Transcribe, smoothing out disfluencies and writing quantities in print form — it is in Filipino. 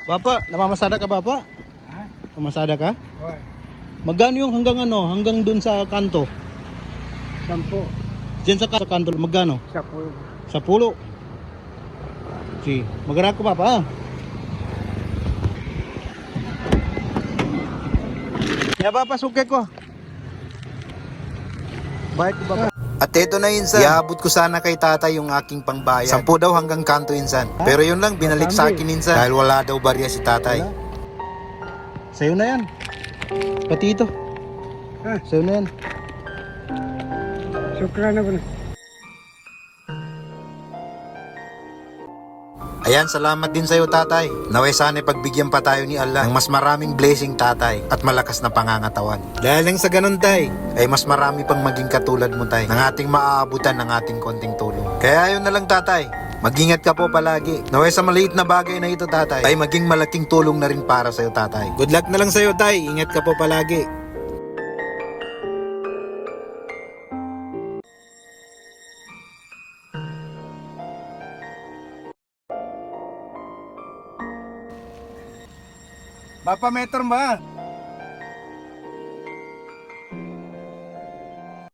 Bapa, namamasada ka bapa? Ha? Namamasada ka? Hoy, Magkano yung hanggang ano, hanggang dun sa kanto? 10. Diyan sa kanto, magkano? Sa pulo. Sa pulo. Si, magara ko bapa. Ya bapa, suke ko. Bayad ko bapa. At eto na insan, iabot ko sana kay tatay yung aking pangbayad. 10 daw hanggang kanto insan. Pero yun lang, binalik sa akin insan. Dahil wala daw barya si tatay. Sa'yo na yan. Pati ito. Ha? Sa'yo na yan. Sukra na ba na? Ayan, salamat din sa'yo tatay. Naway sana pagbigyan pa tayo ni Allah ng mas maraming blessing tatay at malakas na pangangatawan. Dahil lang sa ganun tay, ay mas marami pang maging katulad mo tay ng ating maaabutan ng ating konting tulong. Kaya yun na lang tatay. Mag-ingat ka po palagi. Naway sa maliit na bagay na ito tatay, ay maging malaking tulong na rin para sa'yo tatay. Good luck na lang sa'yo tay. Ingat ka po palagi. Bapa, metro ba?